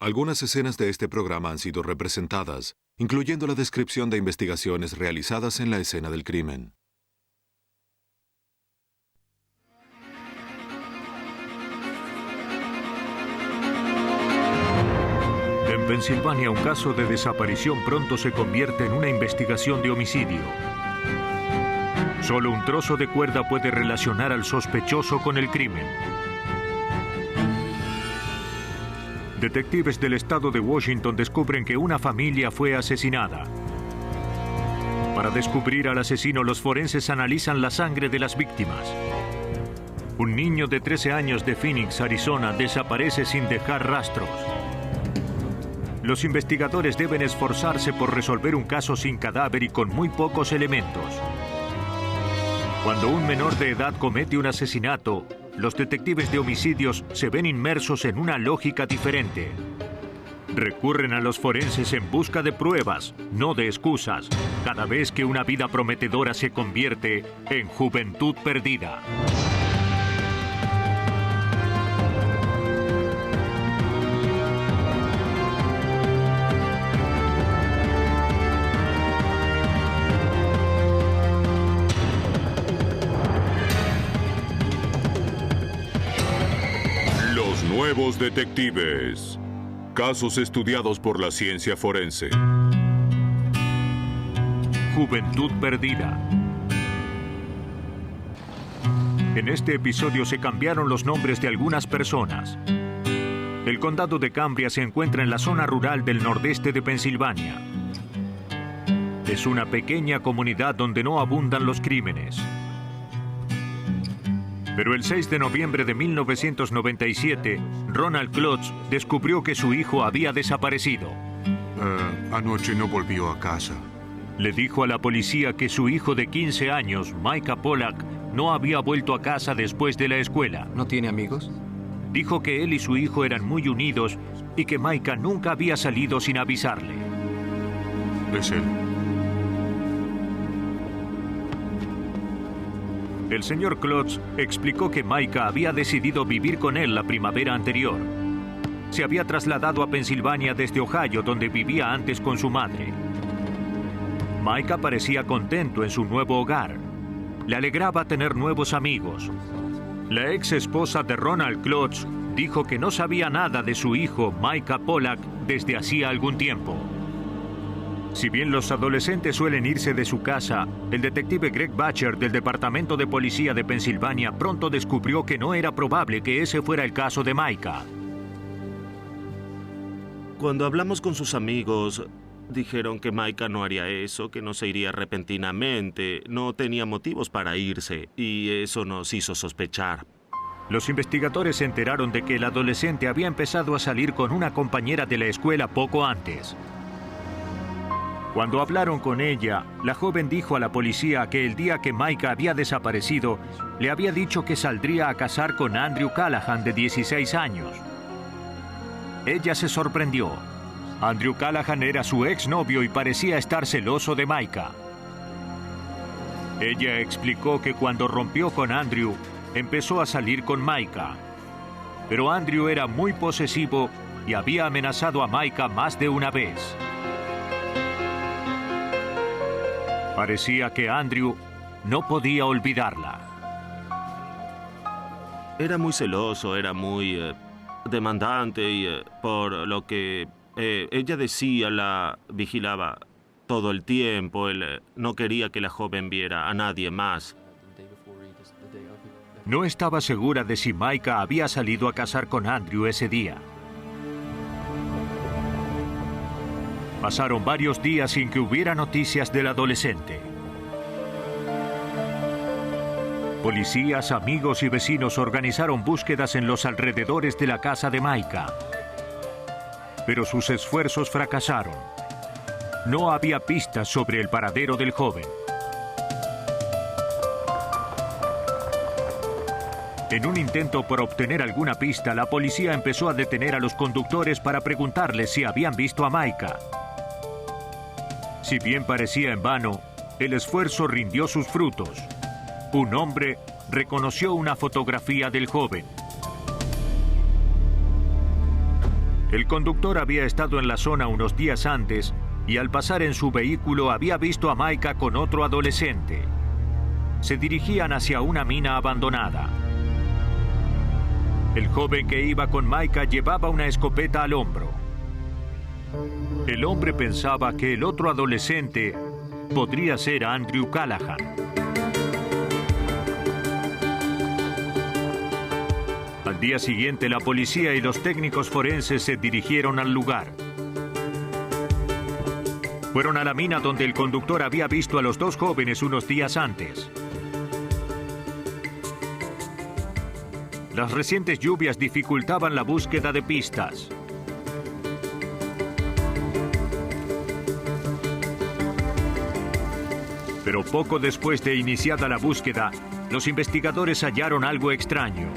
Algunas escenas de este programa han sido representadas, incluyendo la descripción de investigaciones realizadas en la escena del crimen. En Pensilvania, un caso de desaparición pronto se convierte en una investigación de homicidio. Solo un trozo de cuerda puede relacionar al sospechoso con el crimen. Detectives del estado de Washington descubren que una familia fue asesinada. Para descubrir al asesino, los forenses analizan la sangre de las víctimas. Un niño de 13 años de Phoenix, Arizona, desaparece sin dejar rastros. Los investigadores deben esforzarse por resolver un caso sin cadáver y con muy pocos elementos. Cuando un menor de edad comete un asesinato, los detectives de homicidios se ven inmersos en una lógica diferente. Recurren a los forenses en busca de pruebas, no de excusas, cada vez que una vida prometedora se convierte en juventud perdida. Nuevos detectives. Casos estudiados por la ciencia forense. Juventud perdida. En este episodio se cambiaron los nombres de algunas personas. El condado de Cambria se encuentra en la zona rural del nordeste de Pensilvania. Es una pequeña comunidad donde no abundan los crímenes. Pero el 6 de noviembre de 1997, Ronald Klotz descubrió que su hijo había desaparecido. Anoche no volvió a casa. Le dijo a la policía que su hijo de 15 años, Micah Pollack, no había vuelto a casa después de la escuela. ¿No tiene amigos? Dijo que él y su hijo eran muy unidos y que Micah nunca había salido sin avisarle. Es él. El señor Klotz explicó que Micah había decidido vivir con él la primavera anterior. Se había trasladado a Pensilvania desde Ohio, donde vivía antes con su madre. Micah parecía contento en su nuevo hogar. Le alegraba tener nuevos amigos. La ex esposa de Ronald Klotz dijo que no sabía nada de su hijo, Micah Pollack, desde hacía algún tiempo. Si bien los adolescentes suelen irse de su casa, el detective Greg Butcher del Departamento de Policía de Pensilvania pronto descubrió que no era probable que ese fuera el caso de Micah. Cuando hablamos con sus amigos, dijeron que Micah no haría eso, que no se iría repentinamente, no tenía motivos para irse, y eso nos hizo sospechar. Los investigadores se enteraron de que el adolescente había empezado a salir con una compañera de la escuela poco antes. Cuando hablaron con ella, la joven dijo a la policía que el día que Micah había desaparecido, le había dicho que saldría a cazar con Andrew Callahan, de 16 años. Ella se sorprendió. Andrew Callahan era su exnovio y parecía estar celoso de Micah. Ella explicó que cuando rompió con Andrew, empezó a salir con Micah. Pero Andrew era muy posesivo y había amenazado a Micah más de una vez. Parecía que Andrew no podía olvidarla. Era muy celoso, era muy demandante y por lo que ella decía, la vigilaba todo el tiempo. Él no quería que la joven viera a nadie más. No estaba segura de si Micah había salido a cazar con Andrew ese día. Pasaron varios días sin que hubiera noticias del adolescente. Policías, amigos y vecinos organizaron búsquedas en los alrededores de la casa de Micah. Pero sus esfuerzos fracasaron. No había pistas sobre el paradero del joven. En un intento por obtener alguna pista, la policía empezó a detener a los conductores para preguntarles si habían visto a Micah. Si bien parecía en vano, el esfuerzo rindió sus frutos. Un hombre reconoció una fotografía del joven. El conductor había estado en la zona unos días antes y al pasar en su vehículo había visto a Micah con otro adolescente. Se dirigían hacia una mina abandonada. El joven que iba con Micah llevaba una escopeta al hombro. El hombre pensaba que el otro adolescente podría ser Andrew Callahan. Al día siguiente, la policía y los técnicos forenses se dirigieron al lugar. Fueron a la mina donde el conductor había visto a los dos jóvenes unos días antes. Las recientes lluvias dificultaban la búsqueda de pistas. Pero poco después de iniciada la búsqueda, los investigadores hallaron algo extraño.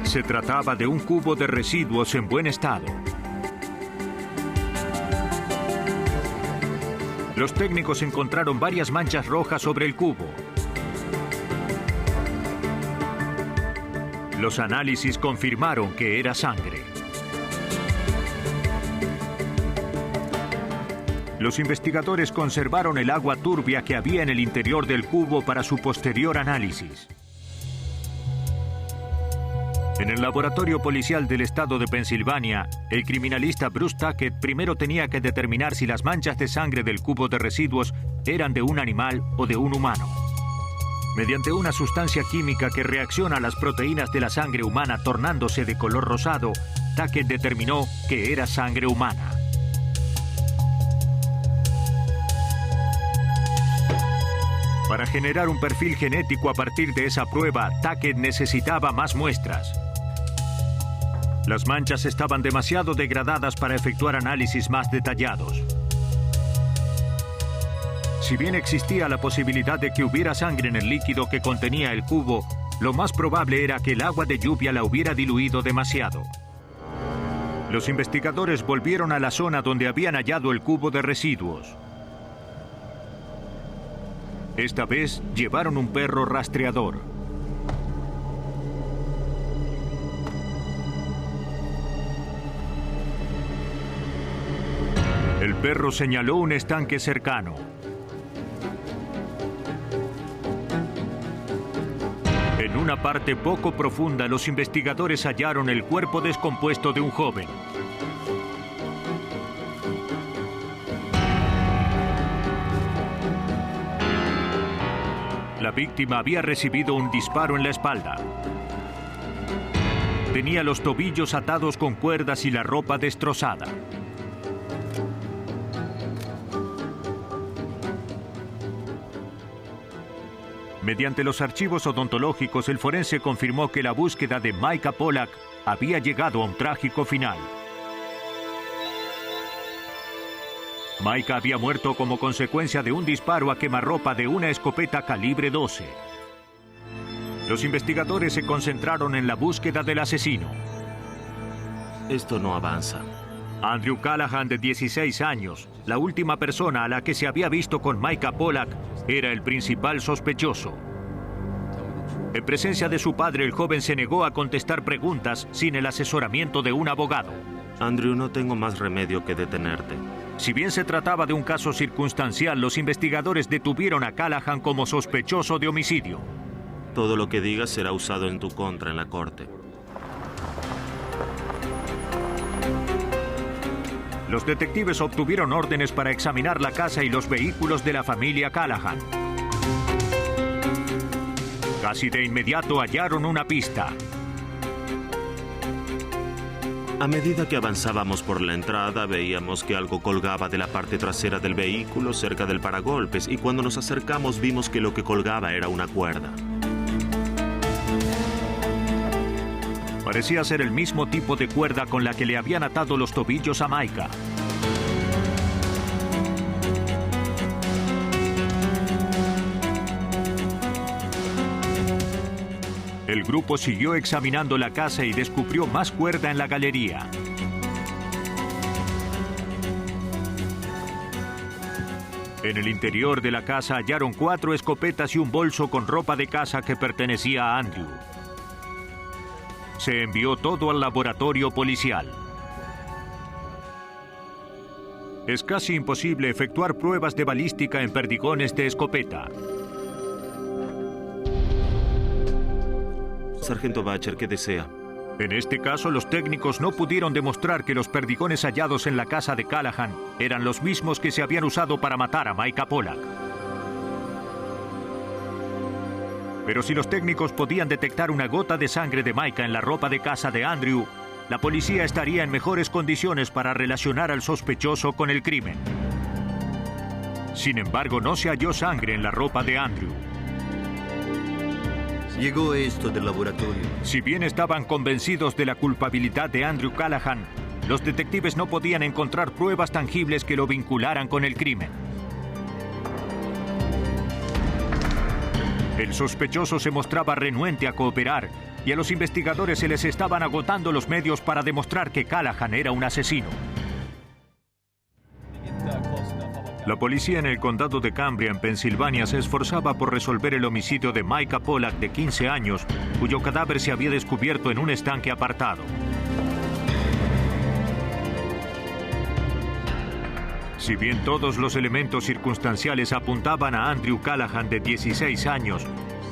Se trataba de un cubo de residuos en buen estado. Los técnicos encontraron varias manchas rojas sobre el cubo. Los análisis confirmaron que era sangre. Los investigadores conservaron el agua turbia que había en el interior del cubo para su posterior análisis. En el laboratorio policial del estado de Pensilvania, el criminalista Bruce Tackett primero tenía que determinar si las manchas de sangre del cubo de residuos eran de un animal o de un humano. Mediante una sustancia química que reacciona a las proteínas de la sangre humana tornándose de color rosado, Tackett determinó que era sangre humana. Para generar un perfil genético a partir de esa prueba, Tackett necesitaba más muestras. Las manchas estaban demasiado degradadas para efectuar análisis más detallados. Si bien existía la posibilidad de que hubiera sangre en el líquido que contenía el cubo, lo más probable era que el agua de lluvia la hubiera diluido demasiado. Los investigadores volvieron a la zona donde habían hallado el cubo de residuos. Esta vez llevaron un perro rastreador. El perro señaló un estanque cercano. En una parte poco profunda, los investigadores hallaron el cuerpo descompuesto de un joven. La víctima había recibido un disparo en la espalda. Tenía los tobillos atados con cuerdas y la ropa destrozada. Mediante los archivos odontológicos, el forense confirmó que la búsqueda de Micah Pollack había llegado a un trágico final. Micah había muerto como consecuencia de un disparo a quemarropa de una escopeta calibre 12. Los investigadores se concentraron en la búsqueda del asesino. Esto no avanza. Andrew Callahan, de 16 años, la última persona a la que se había visto con Micah Pollack, era el principal sospechoso. En presencia de su padre, el joven se negó a contestar preguntas sin el asesoramiento de un abogado. Andrew, no tengo más remedio que detenerte. Si bien se trataba de un caso circunstancial, los investigadores detuvieron a Callahan como sospechoso de homicidio. Todo lo que digas será usado en tu contra en la corte. Los detectives obtuvieron órdenes para examinar la casa y los vehículos de la familia Callahan. Casi de inmediato hallaron una pista. A medida que avanzábamos por la entrada, veíamos que algo colgaba de la parte trasera del vehículo cerca del paragolpes, y cuando nos acercamos vimos que lo que colgaba era una cuerda. Parecía ser el mismo tipo de cuerda con la que le habían atado los tobillos a Micah. El grupo siguió examinando la casa y descubrió más cuerda en la galería. En el interior de la casa hallaron 4 escopetas y un bolso con ropa de caza que pertenecía a Andrew. se envió todo al laboratorio policial. Es casi imposible efectuar pruebas de balística en perdigones de escopeta. Sargento Butcher, ¿qué desea? En este caso, los técnicos no pudieron demostrar que los perdigones hallados en la casa de Callahan eran los mismos que se habían usado para matar a Micah Pollock. Pero si los técnicos podían detectar una gota de sangre de Micah en la ropa de casa de Andrew, la policía estaría en mejores condiciones para relacionar al sospechoso con el crimen. Sin embargo, no se halló sangre en la ropa de Andrew. Llegó esto del laboratorio. Si bien estaban convencidos de la culpabilidad de Andrew Callahan, los detectives no podían encontrar pruebas tangibles que lo vincularan con el crimen. El sospechoso se mostraba renuente a cooperar y a los investigadores se les estaban agotando los medios para demostrar que Callahan era un asesino. La policía en el condado de Cambria, en Pensilvania, se esforzaba por resolver el homicidio de Micah Pollock, de 15 años, cuyo cadáver se había descubierto en un estanque apartado. Si bien todos los elementos circunstanciales apuntaban a Andrew Callahan, de 16 años,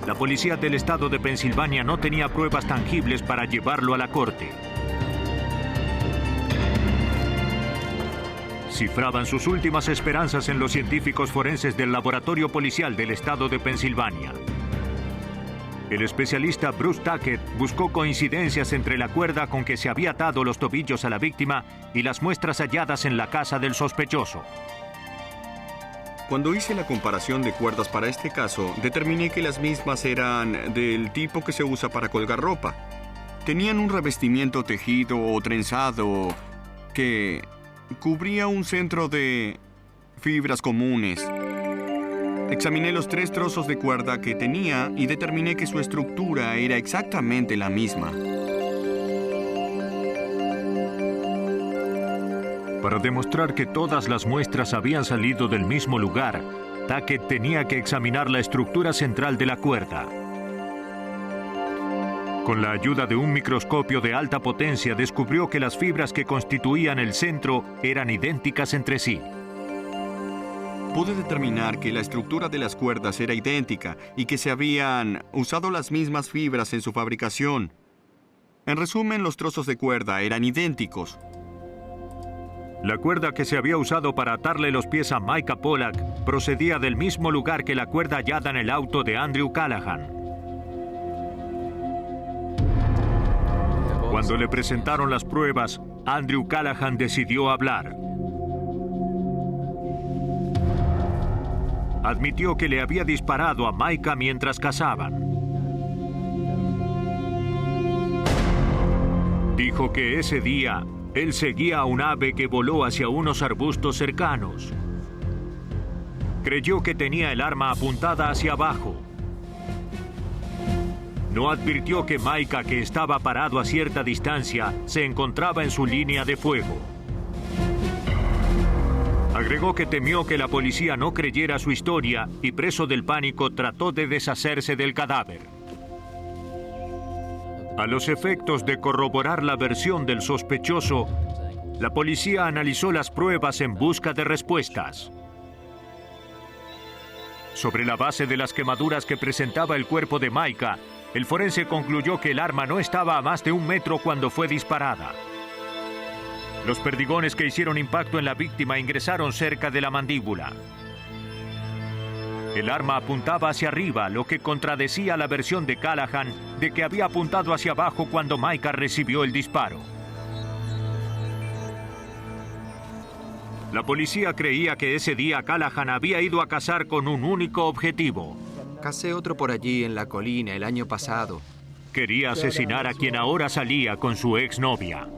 la policía del estado de Pensilvania no tenía pruebas tangibles para llevarlo a la corte. Cifraban sus últimas esperanzas en los científicos forenses del laboratorio policial del estado de Pensilvania. El especialista Bruce Tackett buscó coincidencias entre la cuerda con que se había atado los tobillos a la víctima y las muestras halladas en la casa del sospechoso. Cuando hice la comparación de cuerdas para este caso, determiné que las mismas eran del tipo que se usa para colgar ropa. Tenían un revestimiento tejido o trenzado que cubría un centro de fibras comunes. Examiné los 3 trozos de cuerda que tenía y determiné que su estructura era exactamente la misma. Para demostrar que todas las muestras habían salido del mismo lugar, Tackett tenía que examinar la estructura central de la cuerda. Con la ayuda de un microscopio de alta potencia, descubrió que las fibras que constituían el centro eran idénticas entre sí. Pude determinar que la estructura de las cuerdas era idéntica y que se habían usado las mismas fibras en su fabricación. En resumen, los trozos de cuerda eran idénticos. La cuerda que se había usado para atarle los pies a Micah Pollock procedía del mismo lugar que la cuerda hallada en el auto de Andrew Callahan. Cuando le presentaron las pruebas, Andrew Callahan decidió hablar. Admitió que le había disparado a Micah mientras cazaban. Dijo que ese día él seguía a un ave que voló hacia unos arbustos cercanos. Creyó que tenía el arma apuntada hacia abajo. No advirtió que Micah, que estaba parado a cierta distancia, se encontraba en su línea de fuego. Agregó que temió que la policía no creyera su historia y, preso del pánico, trató de deshacerse del cadáver. A los efectos de corroborar la versión del sospechoso, la policía analizó las pruebas en busca de respuestas. Sobre la base de las quemaduras que presentaba el cuerpo de Micah, el forense concluyó que el arma no estaba a más de 1 metro cuando fue disparada. Los perdigones que hicieron impacto en la víctima ingresaron cerca de la mandíbula. El arma apuntaba hacia arriba, lo que contradecía la versión de Callahan de que había apuntado hacia abajo cuando Micah recibió el disparo. La policía creía que ese día Callahan había ido a cazar con un único objetivo. Casé otro por allí en la colina el año pasado. Quería asesinar a quien ahora salía con su exnovia.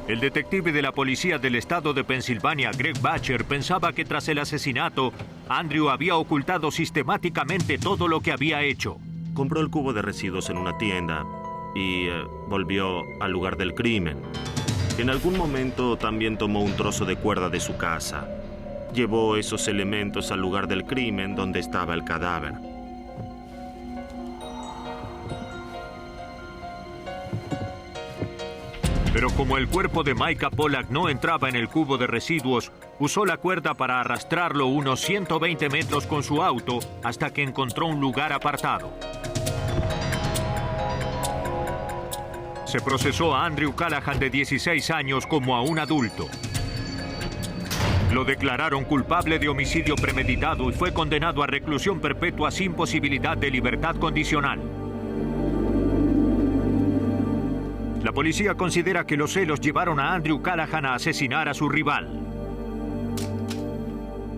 El detective de la policía del estado de Pensilvania, Greg Butcher, pensaba que tras el asesinato, Andrew había ocultado sistemáticamente todo lo que había hecho. Compró el cubo de residuos en una tienda y volvió al lugar del crimen. En algún momento también tomó un trozo de cuerda de su casa. llevó esos elementos al lugar del crimen donde estaba el cadáver. Pero como el cuerpo de Micah Pollack no entraba en el cubo de residuos, usó la cuerda para arrastrarlo unos 120 metros con su auto hasta que encontró un lugar apartado. Se procesó a Andrew Callahan, de 16 años, como a un adulto. Lo declararon culpable de homicidio premeditado y fue condenado a reclusión perpetua sin posibilidad de libertad condicional. La policía considera que los celos llevaron a Andrew Callahan a asesinar a su rival.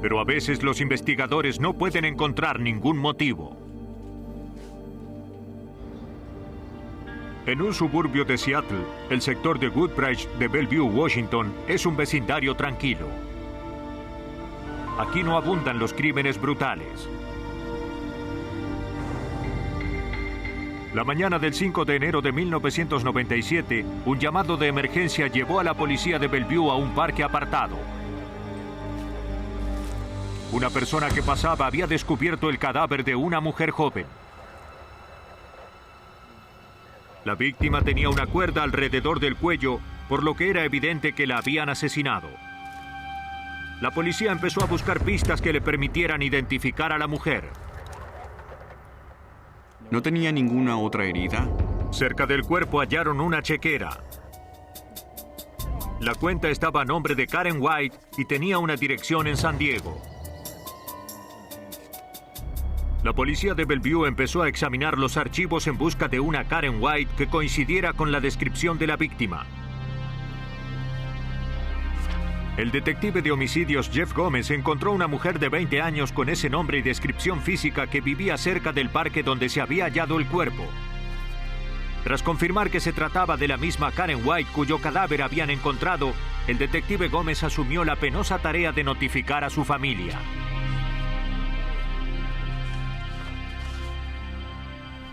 Pero a veces los investigadores no pueden encontrar ningún motivo. En un suburbio de Seattle, el sector de Woodbridge de Bellevue, Washington, es un vecindario tranquilo. Aquí no abundan los crímenes brutales. La mañana del 5 de enero de 1997, un llamado de emergencia llevó a la policía de Bellevue a un parque apartado. Una persona que pasaba había descubierto el cadáver de una mujer joven. La víctima tenía una cuerda alrededor del cuello, por lo que era evidente que la habían asesinado. La policía empezó a buscar pistas que le permitieran identificar a la mujer. ¿No tenía ninguna otra herida? Cerca del cuerpo hallaron una chequera. La cuenta estaba a nombre de Karen White y tenía una dirección en San Diego. La policía de Bellevue empezó a examinar los archivos en busca de una Karen White que coincidiera con la descripción de la víctima. El detective de homicidios Jeff Gómez encontró una mujer de 20 años con ese nombre y descripción física que vivía cerca del parque donde se había hallado el cuerpo. Tras confirmar que se trataba de la misma Karen White cuyo cadáver habían encontrado, el detective Gómez asumió la penosa tarea de notificar a su familia.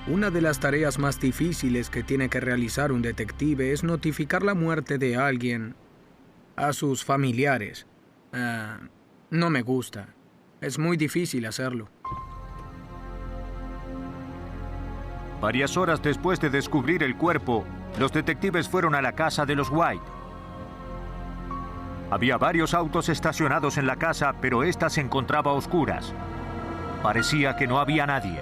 Una de las tareas más difíciles que tiene que realizar un detective es notificar la muerte de alguien a sus familiares. No me gusta. Es muy difícil hacerlo. Varias horas después de descubrir el cuerpo, los detectives fueron a la casa de los White. Había varios autos estacionados en la casa, pero ésta se encontraba a oscuras. Parecía que no había nadie.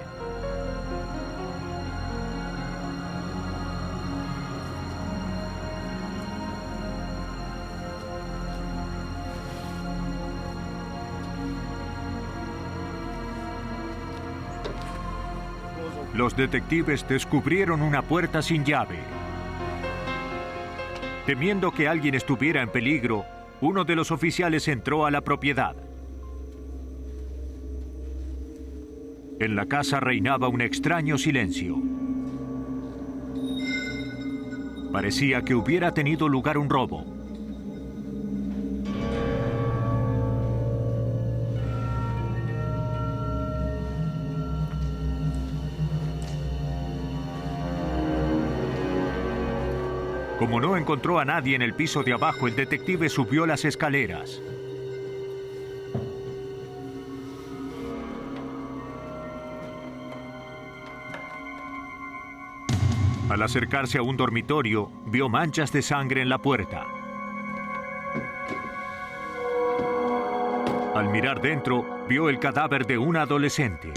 Los detectives descubrieron una puerta sin llave. Temiendo que alguien estuviera en peligro, uno de los oficiales entró a la propiedad. En la casa reinaba un extraño silencio. Parecía que hubiera tenido lugar un robo. Como no encontró a nadie en el piso de abajo, el detective subió las escaleras. Al acercarse a un dormitorio, vio manchas de sangre en la puerta. Al mirar dentro, vio el cadáver de una adolescente.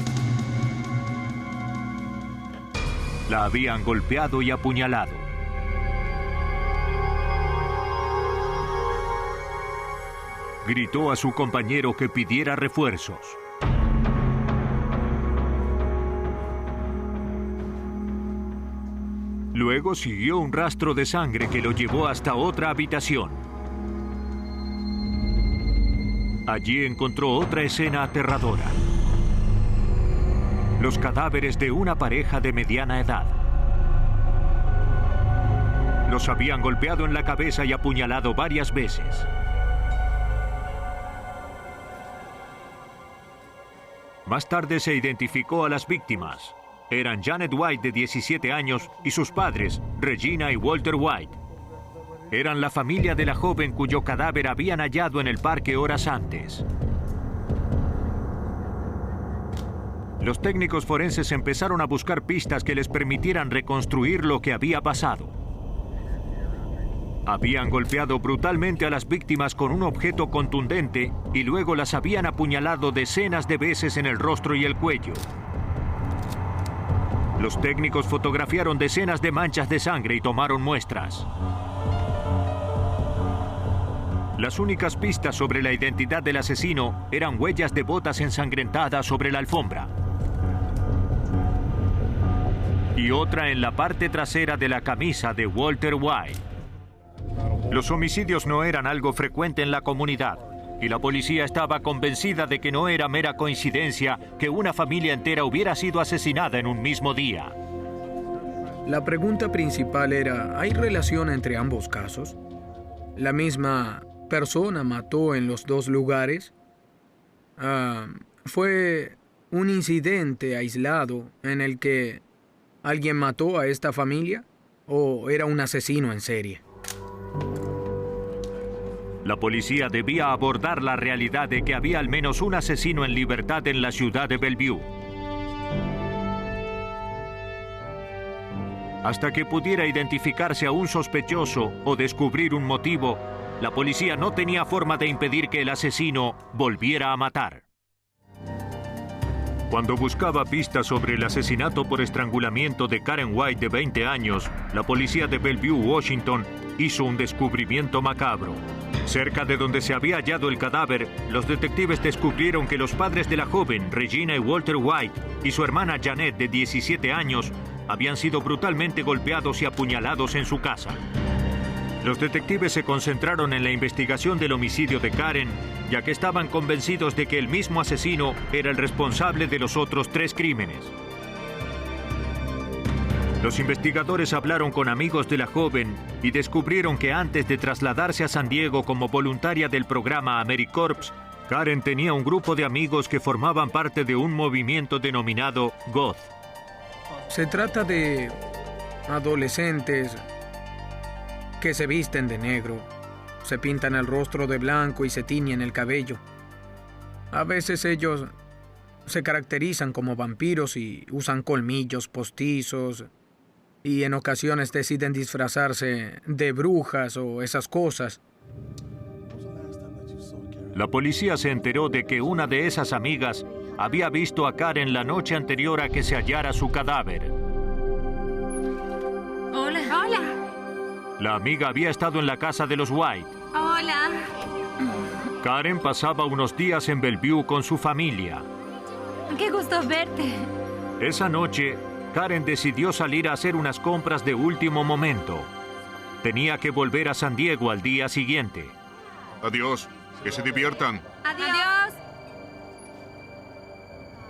La habían golpeado y apuñalado. Gritó a su compañero que pidiera refuerzos. Luego siguió un rastro de sangre que lo llevó hasta otra habitación. Allí encontró otra escena aterradora. Los cadáveres de una pareja de mediana edad. Los habían golpeado en la cabeza y apuñalado varias veces. Más tarde se identificó a las víctimas. Eran Janet White, de 17 años, y sus padres, Regina y Walter White. Eran la familia de la joven cuyo cadáver habían hallado en el parque horas antes. Los técnicos forenses empezaron a buscar pistas que les permitieran reconstruir lo que había pasado. Habían golpeado brutalmente a las víctimas con un objeto contundente y luego las habían apuñalado decenas de veces en el rostro y el cuello. Los técnicos fotografiaron decenas de manchas de sangre y tomaron muestras. Las únicas pistas sobre la identidad del asesino eran huellas de botas ensangrentadas sobre la alfombra. Y otra en la parte trasera de la camisa de Walter White. Los homicidios no eran algo frecuente en la comunidad, y la policía estaba convencida de que no era mera coincidencia que una familia entera hubiera sido asesinada en un mismo día. La pregunta principal era, ¿hay relación entre ambos casos? ¿La misma persona mató en los dos lugares? ¿Fue un incidente aislado en el que alguien mató a esta familia? ¿O era un asesino en serie? La policía debía abordar la realidad de que había al menos un asesino en libertad en la ciudad de Bellevue. Hasta que pudiera identificarse a un sospechoso o descubrir un motivo, la policía no tenía forma de impedir que el asesino volviera a matar. Cuando buscaba pistas sobre el asesinato por estrangulamiento de Karen White de 20 años, la policía de Bellevue, Washington, hizo un descubrimiento macabro. Cerca de donde se había hallado el cadáver, los detectives descubrieron que los padres de la joven, Regina y Walter White, y su hermana Janet, de 17 años, habían sido brutalmente golpeados y apuñalados en su casa. Los detectives se concentraron en la investigación del homicidio de Karen, ya que estaban convencidos de que el mismo asesino era el responsable de los otros 3 crímenes. Los investigadores hablaron con amigos de la joven y descubrieron que antes de trasladarse a San Diego como voluntaria del programa AmeriCorps, Karen tenía un grupo de amigos que formaban parte de un movimiento denominado Goth. Se trata de adolescentes que se visten de negro, se pintan el rostro de blanco y se tiñen el cabello. A veces ellos se caracterizan como vampiros y usan colmillos postizos, y en ocasiones deciden disfrazarse de brujas o esas cosas. La policía se enteró de que una de esas amigas había visto a Karen la noche anterior a que se hallara su cadáver. Hola. Hola. La amiga había estado en la casa de los White. Hola. Karen pasaba unos días en Bellevue con su familia. Qué gusto verte. Esa noche, Karen decidió salir a hacer unas compras de último momento. Tenía que volver a San Diego al día siguiente. Adiós. Que se diviertan. Adiós.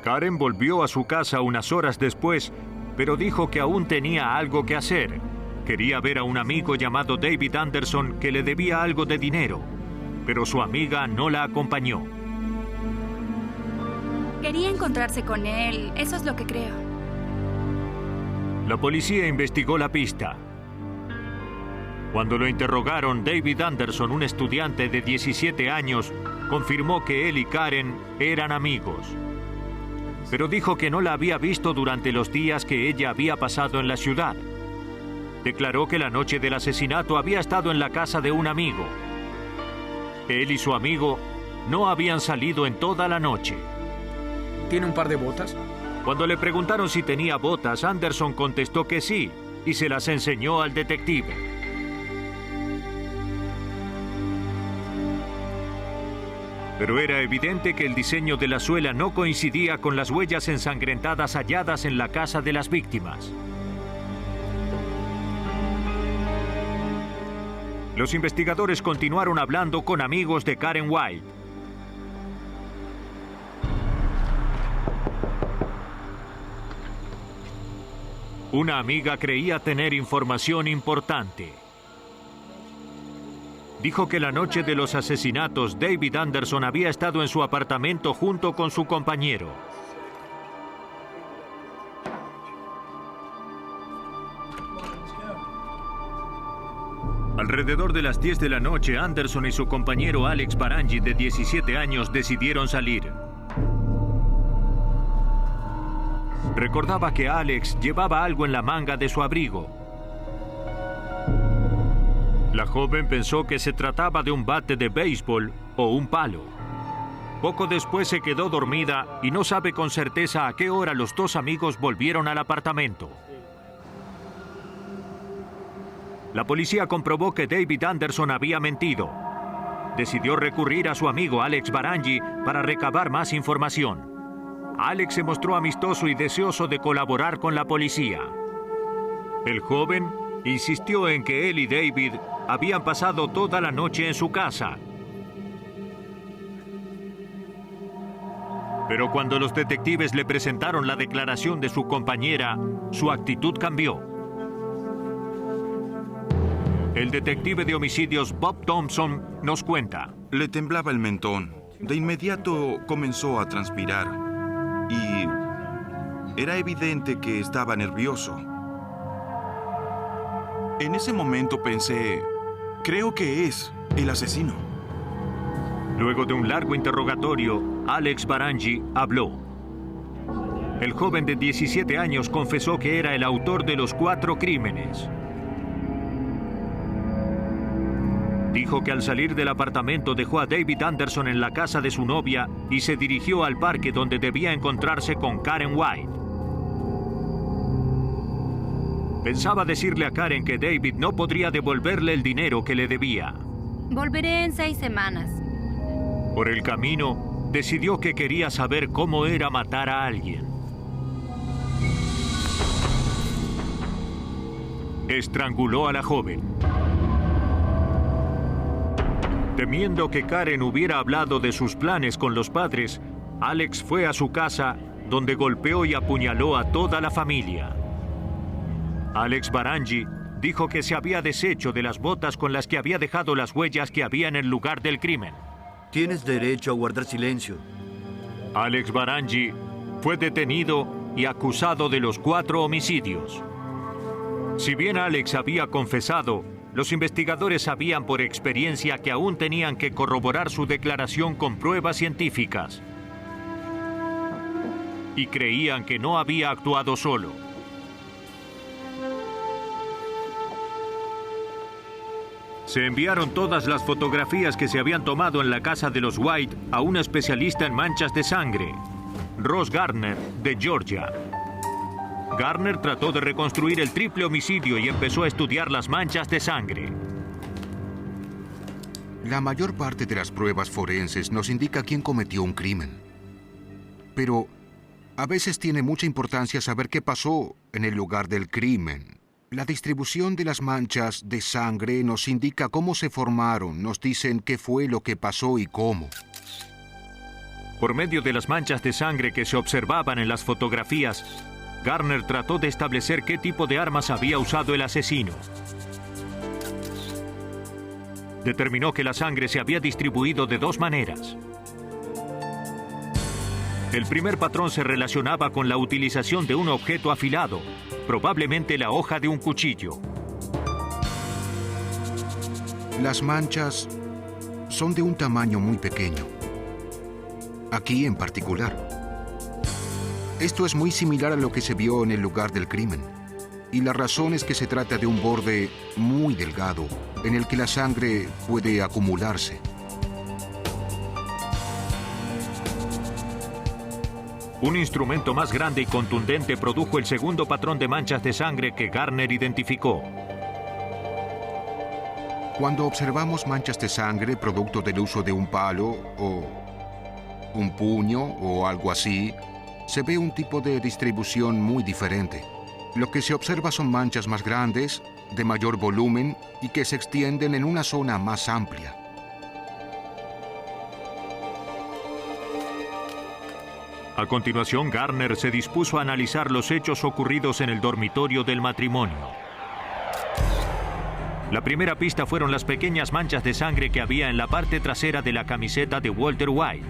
Karen volvió a su casa unas horas después, pero dijo que aún tenía algo que hacer. Quería ver a un amigo llamado David Anderson que le debía algo de dinero, pero su amiga no la acompañó. Quería encontrarse con él, eso es lo que creo. La policía investigó la pista. Cuando lo interrogaron, David Anderson, un estudiante de 17 años, confirmó que él y Karen eran amigos. Pero dijo que no la había visto durante los días que ella había pasado en la ciudad. Declaró que la noche del asesinato había estado en la casa de un amigo. Él y su amigo no habían salido en toda la noche. ¿Tiene un par de botas? Cuando le preguntaron si tenía botas, Anderson contestó que sí, y se las enseñó al detective. Pero era evidente que el diseño de la suela no coincidía con las huellas ensangrentadas halladas en la casa de las víctimas. Los investigadores continuaron hablando con amigos de Karen White. Una amiga creía tener información importante. Dijo que la noche de los asesinatos, David Anderson había estado en su apartamento junto con su compañero. Alrededor de las 10 de la noche, Anderson y su compañero Alex Barangi, de 17 años, decidieron salir. Recordaba que Alex llevaba algo en la manga de su abrigo. La joven pensó que se trataba de un bate de béisbol o un palo. Poco después se quedó dormida y no sabe con certeza a qué hora los dos amigos volvieron al apartamento. La policía comprobó que David Anderson había mentido. Decidió recurrir a su amigo Alex Barangi para recabar más información. Alex se mostró amistoso y deseoso de colaborar con la policía. El joven insistió en que él y David habían pasado toda la noche en su casa. Pero cuando los detectives le presentaron la declaración de su compañera, su actitud cambió. El detective de homicidios Bob Thompson nos cuenta. Le temblaba el mentón. De inmediato comenzó a transpirar. Y era evidente que estaba nervioso. En ese momento pensé, creo que es el asesino. Luego de un largo interrogatorio, Alex Barangi habló. El joven de 17 años confesó que era el autor de los 4 crímenes. Dijo que al salir del apartamento dejó a David Anderson en la casa de su novia y se dirigió al parque donde debía encontrarse con Karen White. Pensaba decirle a Karen que David no podría devolverle el dinero que le debía. Volveré en 6 semanas. Por el camino, decidió que quería saber cómo era matar a alguien. Estranguló a la joven. Temiendo que Karen hubiera hablado de sus planes con los padres, Alex fue a su casa, donde golpeó y apuñaló a toda la familia. Alex Barangi dijo que se había deshecho de las botas con las que había dejado las huellas que había en el lugar del crimen. Tienes derecho a guardar silencio. Alex Barangi fue detenido y acusado de los 4 homicidios. Si bien Alex había confesado, los investigadores sabían por experiencia que aún tenían que corroborar su declaración con pruebas científicas. Y creían que no había actuado solo. Se enviaron todas las fotografías que se habían tomado en la casa de los White a un especialista en manchas de sangre, Ross Garner, de Georgia. Garner trató de reconstruir el triple homicidio y empezó a estudiar las manchas de sangre. La mayor parte de las pruebas forenses nos indica quién cometió un crimen. Pero a veces tiene mucha importancia saber qué pasó en el lugar del crimen. La distribución de las manchas de sangre nos indica cómo se formaron, nos dicen qué fue lo que pasó y cómo. Por medio de las manchas de sangre que se observaban en las fotografías, Garner trató de establecer qué tipo de armas había usado el asesino. Determinó que la sangre se había distribuido de 2 maneras. El primer patrón se relacionaba con la utilización de un objeto afilado, probablemente la hoja de un cuchillo. Las manchas son de un tamaño muy pequeño. Aquí en particular. Esto es muy similar a lo que se vio en el lugar del crimen. Y la razón es que se trata de un borde muy delgado, en el que la sangre puede acumularse. Un instrumento más grande y contundente produjo el segundo patrón de manchas de sangre que Garner identificó. Cuando observamos manchas de sangre producto del uso de un palo o un puño o algo así, se ve un tipo de distribución muy diferente. Lo que se observa son manchas más grandes, de mayor volumen y que se extienden en una zona más amplia. A continuación, Garner se dispuso a analizar los hechos ocurridos en el dormitorio del matrimonio. La primera pista fueron las pequeñas manchas de sangre que había en la parte trasera de la camiseta de Walter White.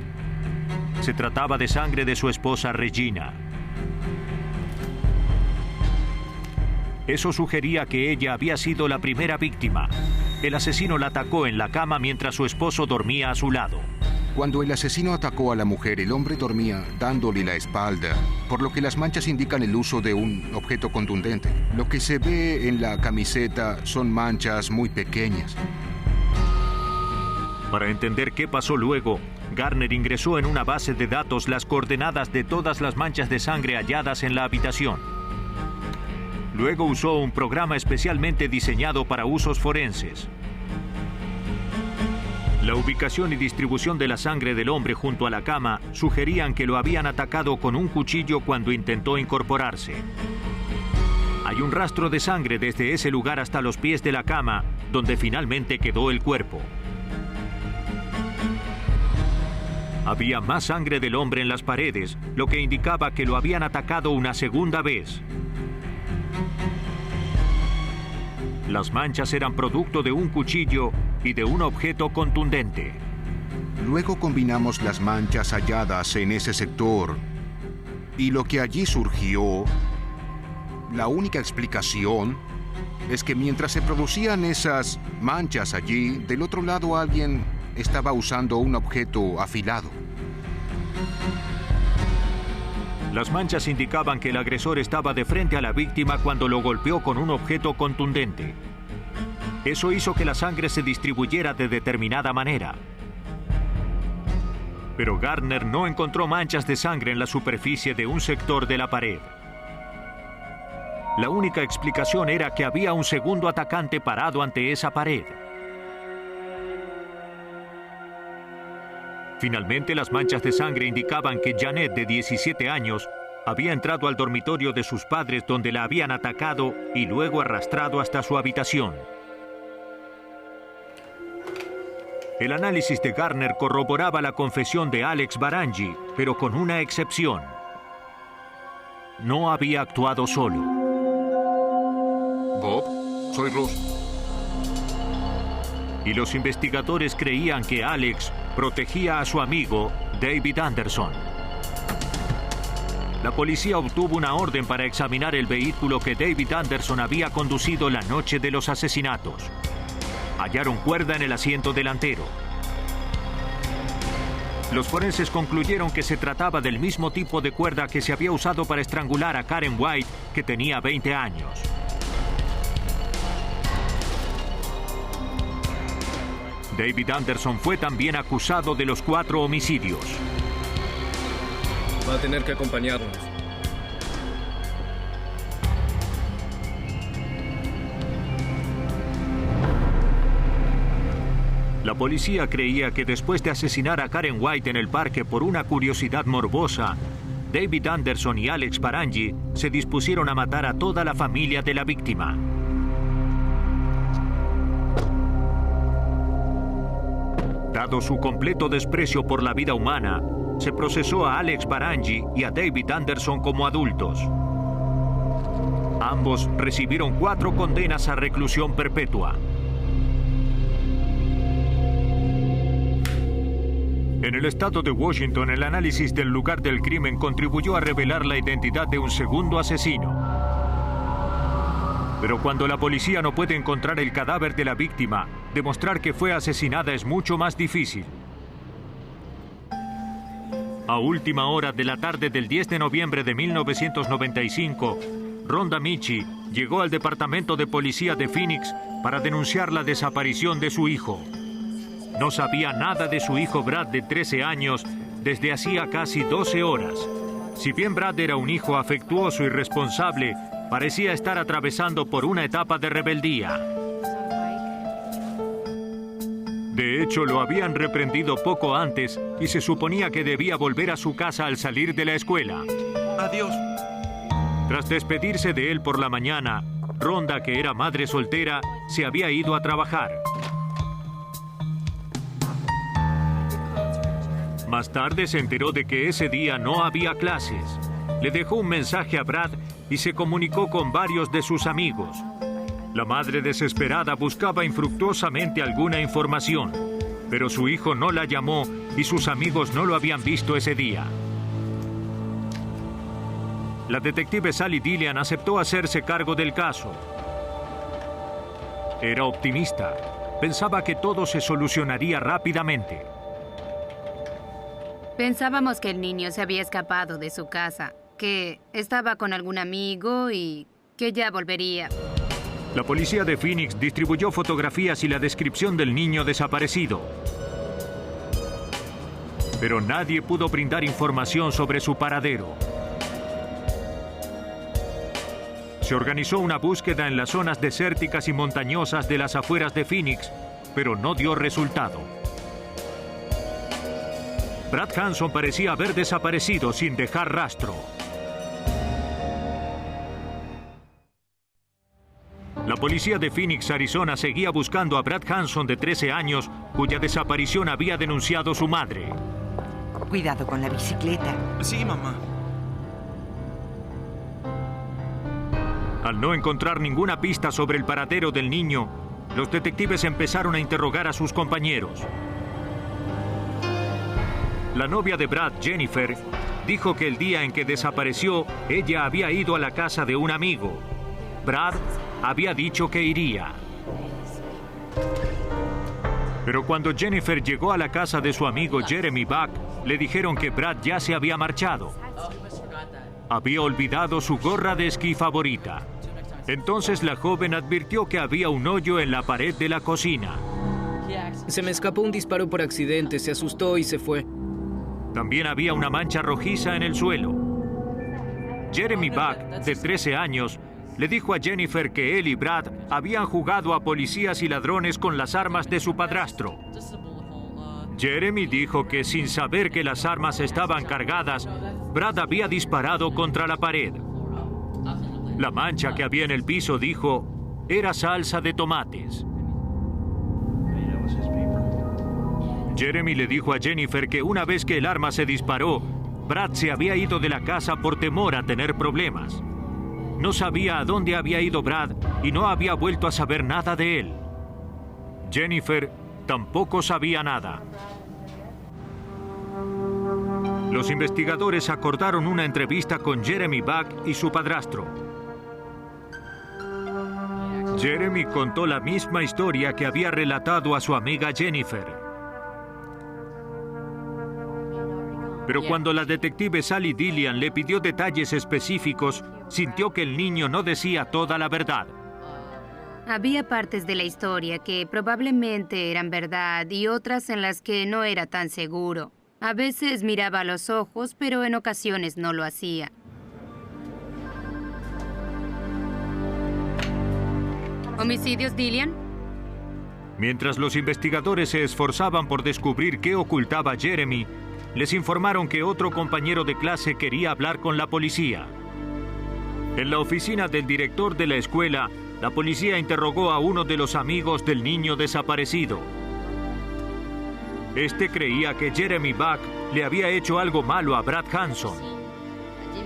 Se trataba de sangre de su esposa Regina. Eso sugería que ella había sido la primera víctima. El asesino la atacó en la cama mientras su esposo dormía a su lado. Cuando el asesino atacó a la mujer, el hombre dormía dándole la espalda, por lo que las manchas indican el uso de un objeto contundente. Lo que se ve en la camiseta son manchas muy pequeñas. Para entender qué pasó luego, Garner ingresó en una base de datos las coordenadas de todas las manchas de sangre halladas en la habitación. Luego usó un programa especialmente diseñado para usos forenses. La ubicación y distribución de la sangre del hombre junto a la cama sugerían que lo habían atacado con un cuchillo cuando intentó incorporarse. Hay un rastro de sangre desde ese lugar hasta los pies de la cama, donde finalmente quedó el cuerpo. Había más sangre del hombre en las paredes, lo que indicaba que lo habían atacado una segunda vez. Las manchas eran producto de un cuchillo y de un objeto contundente. Luego combinamos las manchas halladas en ese sector y lo que allí surgió, la única explicación es que mientras se producían esas manchas allí, del otro lado alguien estaba usando un objeto afilado. Las manchas indicaban que el agresor estaba de frente a la víctima cuando lo golpeó con un objeto contundente. Eso hizo que la sangre se distribuyera de determinada manera. Pero Garner no encontró manchas de sangre en la superficie de un sector de la pared. La única explicación era que había un segundo atacante parado ante esa pared. Finalmente, las manchas de sangre indicaban que Janet, de 17 años, había entrado al dormitorio de sus padres donde la habían atacado y luego arrastrado hasta su habitación. El análisis de Garner corroboraba la confesión de Alex Barangi, pero con una excepción. No había actuado solo. Bob, soy Russ. Y los investigadores creían que Alex protegía a su amigo David Anderson. La policía obtuvo una orden para examinar el vehículo que David Anderson había conducido la noche de los asesinatos. Hallaron cuerda en el asiento delantero. Los forenses concluyeron que se trataba del mismo tipo de cuerda que se había usado para estrangular a Karen White, que tenía 20 años. David Anderson fue también acusado de los 4 homicidios. Va a tener que acompañarnos. La policía creía que después de asesinar a Karen White en el parque por una curiosidad morbosa, David Anderson y Alex Barangi se dispusieron a matar a toda la familia de la víctima. Dado su completo desprecio por la vida humana, se procesó a Alex Barangi y a David Anderson como adultos. Ambos recibieron 4 condenas a reclusión perpetua. En el estado de Washington, el análisis del lugar del crimen contribuyó a revelar la identidad de un segundo asesino. Pero cuando la policía no puede encontrar el cadáver de la víctima, demostrar que fue asesinada es mucho más difícil. A última hora de la tarde del 10 de noviembre de 1995, Rhonda Michie llegó al departamento de policía de Phoenix para denunciar la desaparición de su hijo. No sabía nada de su hijo Brad, de 13 años, desde hacía casi 12 horas. Si bien Brad era un hijo afectuoso y responsable, parecía estar atravesando por una etapa de rebeldía. De hecho, lo habían reprendido poco antes y se suponía que debía volver a su casa al salir de la escuela. Adiós. Tras despedirse de él por la mañana, Rhonda, que era madre soltera, se había ido a trabajar. Más tarde se enteró de que ese día no había clases. Le dejó un mensaje a Brad y se comunicó con varios de sus amigos. La madre desesperada buscaba infructuosamente alguna información, pero su hijo no la llamó y sus amigos no lo habían visto ese día. La detective Sally Dillon aceptó hacerse cargo del caso. Era optimista. Pensaba que todo se solucionaría rápidamente. Pensábamos que el niño se había escapado de su casa, que estaba con algún amigo y que ya volvería. La policía de Phoenix distribuyó fotografías y la descripción del niño desaparecido. Pero nadie pudo brindar información sobre su paradero. Se organizó una búsqueda en las zonas desérticas y montañosas de las afueras de Phoenix, pero no dio resultado. Brad Hanson parecía haber desaparecido sin dejar rastro. La policía de Phoenix, Arizona, seguía buscando a Brad Hanson, de 13 años, cuya desaparición había denunciado su madre. Cuidado con la bicicleta. Sí, mamá. Al no encontrar ninguna pista sobre el paradero del niño, los detectives empezaron a interrogar a sus compañeros. La novia de Brad, Jennifer, dijo que el día en que desapareció, ella había ido a la casa de un amigo. Brad había dicho que iría. Pero cuando Jennifer llegó a la casa de su amigo Jeremy Buck, le dijeron que Brad ya se había marchado. Había olvidado su gorra de esquí favorita. Entonces la joven advirtió que había un hoyo en la pared de la cocina. Se me escapó un disparo por accidente, se asustó y se fue. También había una mancha rojiza en el suelo. Jeremy Buck, de 13 años, le dijo a Jennifer que él y Brad habían jugado a policías y ladrones con las armas de su padrastro. Jeremy dijo que sin saber que las armas estaban cargadas, Brad había disparado contra la pared. La mancha que había en el piso, dijo, era salsa de tomates. Jeremy le dijo a Jennifer que una vez que el arma se disparó, Brad se había ido de la casa por temor a tener problemas. No sabía a dónde había ido Brad y no había vuelto a saber nada de él. Jennifer tampoco sabía nada. Los investigadores acordaron una entrevista con Jeremy Buck y su padrastro. Jeremy contó la misma historia que había relatado a su amiga Jennifer. Pero cuando la detective Sally Dillian le pidió detalles específicos, sintió que el niño no decía toda la verdad. Había partes de la historia que probablemente eran verdad y otras en las que no era tan seguro. A veces miraba a los ojos, pero en ocasiones no lo hacía. ¿Homicidios, Dillian? Mientras los investigadores se esforzaban por descubrir qué ocultaba Jeremy, les informaron que otro compañero de clase quería hablar con la policía. En la oficina del director de la escuela, la policía interrogó a uno de los amigos del niño desaparecido. Este creía que Jeremy Buck le había hecho algo malo a Brad Hanson.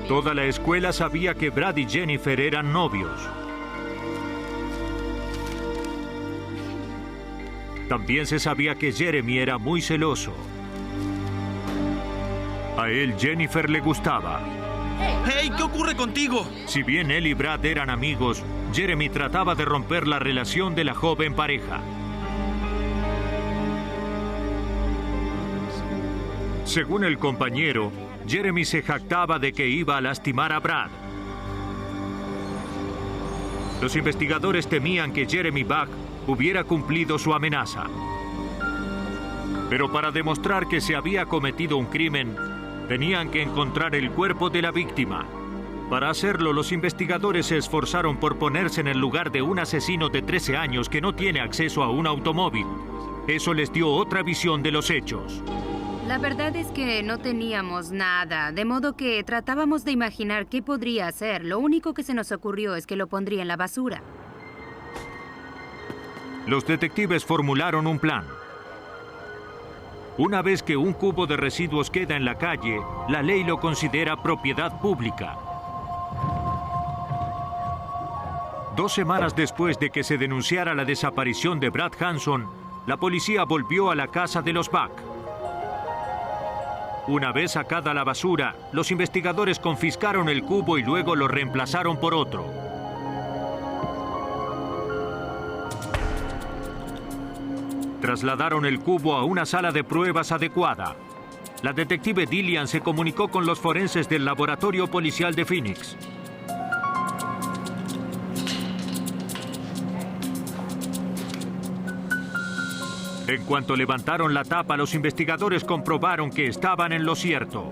Toda la escuela sabía que Brad y Jennifer eran novios. También se sabía que Jeremy era muy celoso. A él Jennifer le gustaba. ¡Hey! ¿Qué ocurre contigo? Si bien él y Brad eran amigos, Jeremy trataba de romper la relación de la joven pareja. Según el compañero, Jeremy se jactaba de que iba a lastimar a Brad. Los investigadores temían que Jeremy Buck hubiera cumplido su amenaza. Pero para demostrar que se había cometido un crimen, tenían que encontrar el cuerpo de la víctima. Para hacerlo, los investigadores se esforzaron por ponerse en el lugar de un asesino de 13 años que no tiene acceso a un automóvil. Eso les dio otra visión de los hechos. La verdad es que no teníamos nada, de modo que tratábamos de imaginar qué podría hacer. Lo único que se nos ocurrió es que lo pondría en la basura. Los detectives formularon un plan. Una vez que un cubo de residuos queda en la calle, la ley lo considera propiedad pública. 2 semanas después de que se denunciara la desaparición de Brad Hanson, la policía volvió a la casa de los Buck. Una vez sacada la basura, los investigadores confiscaron el cubo y luego lo reemplazaron por otro. Trasladaron el cubo a una sala de pruebas adecuada. la detective Dillian se comunicó con los forenses del laboratorio policial de Phoenix. En cuanto levantaron la tapa, los investigadores comprobaron que estaban en lo cierto.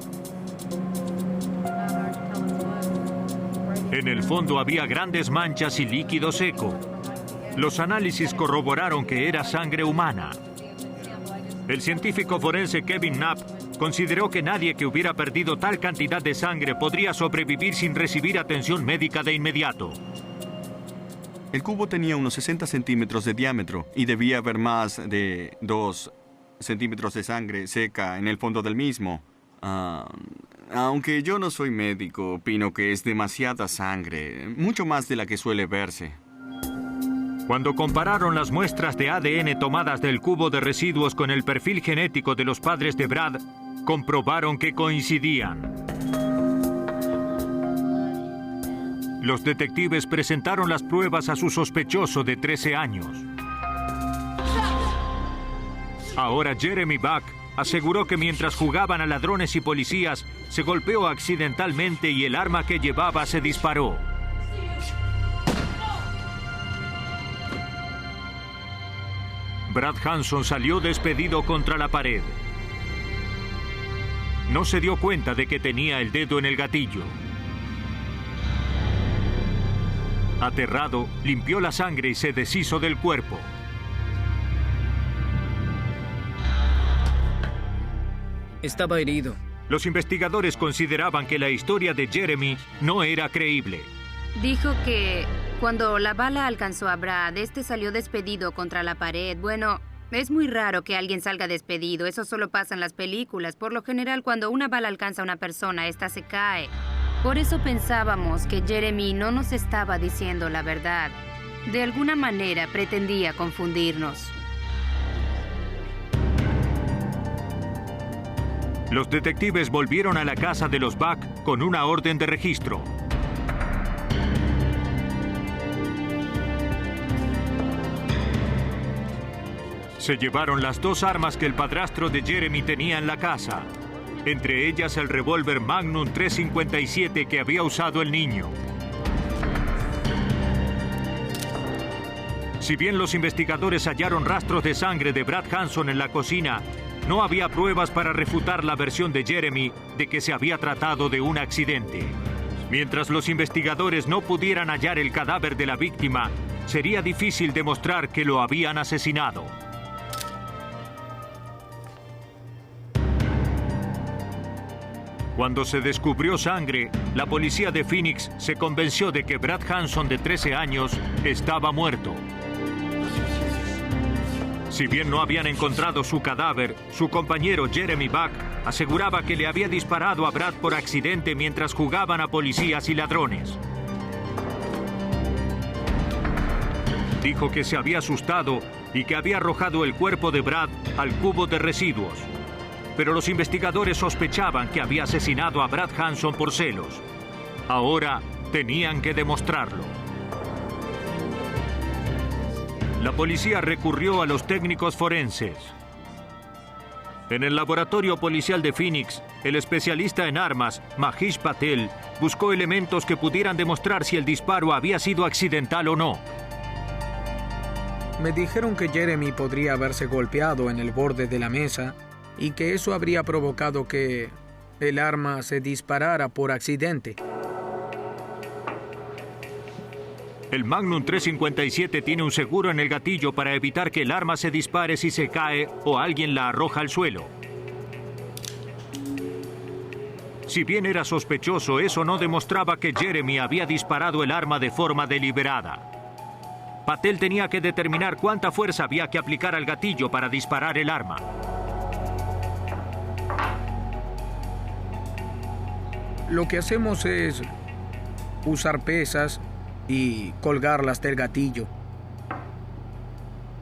En el fondo había grandes manchas y líquido seco. Los análisis corroboraron que era sangre humana. El científico forense Kevin Knapp consideró que nadie que hubiera perdido tal cantidad de sangre podría sobrevivir sin recibir atención médica de inmediato. El cubo tenía unos 60 centímetros de diámetro y debía haber más de 2 centímetros de sangre seca en el fondo del mismo. Aunque yo no soy médico, opino que es demasiada sangre, mucho más de la que suele verse. Cuando compararon las muestras de ADN tomadas del cubo de residuos con el perfil genético de los padres de Brad, comprobaron que coincidían. Los detectives presentaron las pruebas a su sospechoso de 13 años. Ahora Jeremy Buck aseguró que mientras jugaban a ladrones y policías, se golpeó accidentalmente y el arma que llevaba se disparó. Brad Hanson salió despedido contra la pared. No se dio cuenta de que tenía el dedo en el gatillo. Aterrado, limpió la sangre y se deshizo del cuerpo. Estaba herido. Los investigadores consideraban que la historia de Jeremy no era creíble. Dijo que cuando la bala alcanzó a Brad, este salió despedido contra la pared. Bueno, es muy raro que alguien salga despedido. Eso solo pasa en las películas. Por lo general, cuando una bala alcanza a una persona, esta se cae. Por eso pensábamos que Jeremy no nos estaba diciendo la verdad. De alguna manera pretendía confundirnos. Los detectives volvieron a la casa de los Buck con una orden de registro. Se llevaron las 2 armas que el padrastro de Jeremy tenía en la casa, entre ellas el revólver Magnum 357 que había usado el niño. Si bien los investigadores hallaron rastros de sangre de Brad Hanson en la cocina, no había pruebas para refutar la versión de Jeremy de que se había tratado de un accidente. Mientras los investigadores no pudieran hallar el cadáver de la víctima, sería difícil demostrar que lo habían asesinado. Cuando se descubrió sangre, la policía de Phoenix se convenció de que Brad Hanson, de 13 años, estaba muerto. Si bien no habían encontrado su cadáver, su compañero Jeremy Buck aseguraba que le había disparado a Brad por accidente mientras jugaban a policías y ladrones. Dijo que se había asustado y que había arrojado el cuerpo de Brad al cubo de residuos. Pero los investigadores sospechaban que había asesinado a Brad Hanson por celos. Ahora tenían que demostrarlo. La policía recurrió a los técnicos forenses. En el laboratorio policial de Phoenix, el especialista en armas, Mahesh Patel, buscó elementos que pudieran demostrar si el disparo había sido accidental o no. Me dijeron que Jeremy podría haberse golpeado en el borde de la mesa y que eso habría provocado que el arma se disparara por accidente. El Magnum 357 tiene un seguro en el gatillo para evitar que el arma se dispare si se cae o alguien la arroja al suelo. Si bien era sospechoso, eso no demostraba que Jeremy había disparado el arma de forma deliberada. Patel tenía que determinar cuánta fuerza había que aplicar al gatillo para disparar el arma. Lo que hacemos es usar pesas y colgarlas del gatillo.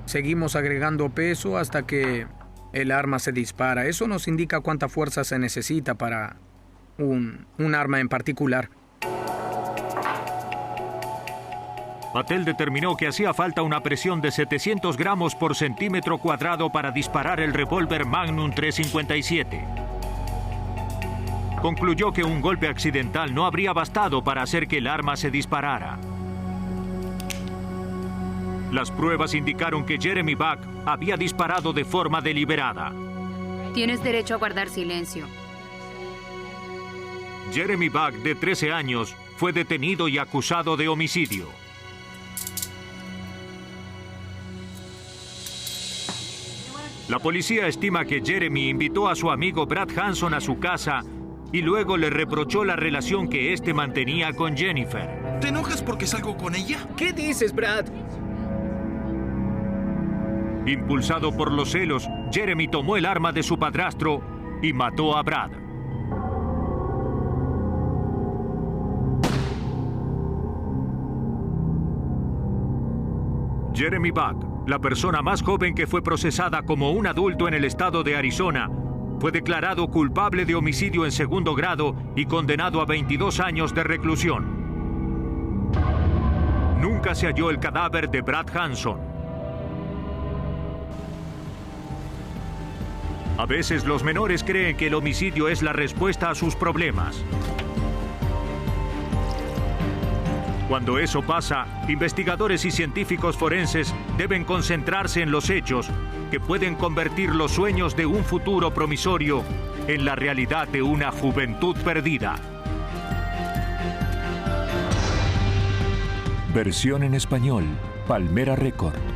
Seguimos agregando peso hasta que el arma se dispara. Eso nos indica cuánta fuerza se necesita para un arma en particular. Patel determinó que hacía falta una presión de 700 gramos por centímetro cuadrado para disparar el revólver Magnum 357. concluyó que un golpe accidental no habría bastado para hacer que el arma se disparara. Las pruebas indicaron que Jeremy Buck había disparado de forma deliberada. Tienes derecho a guardar silencio. Jeremy Buck, de 13 años, fue detenido y acusado de homicidio. La policía estima que Jeremy invitó a su amigo Brad Hanson a su casa y luego le reprochó la relación que éste mantenía con Jennifer. ¿Te enojas porque salgo con ella? ¿Qué dices, Brad? Impulsado por los celos, Jeremy tomó el arma de su padrastro y mató a Brad. Jeremy Buck, la persona más joven que fue procesada como un adulto en el estado de Arizona, fue declarado culpable de homicidio en segundo grado y condenado a 22 años de reclusión. Nunca se halló el cadáver de Brad Hanson. A veces los menores creen que el homicidio es la respuesta a sus problemas. Cuando eso pasa, investigadores y científicos forenses deben concentrarse en los hechos que pueden convertir los sueños de un futuro promisorio en la realidad de una juventud perdida. Versión en español, Palmera Record.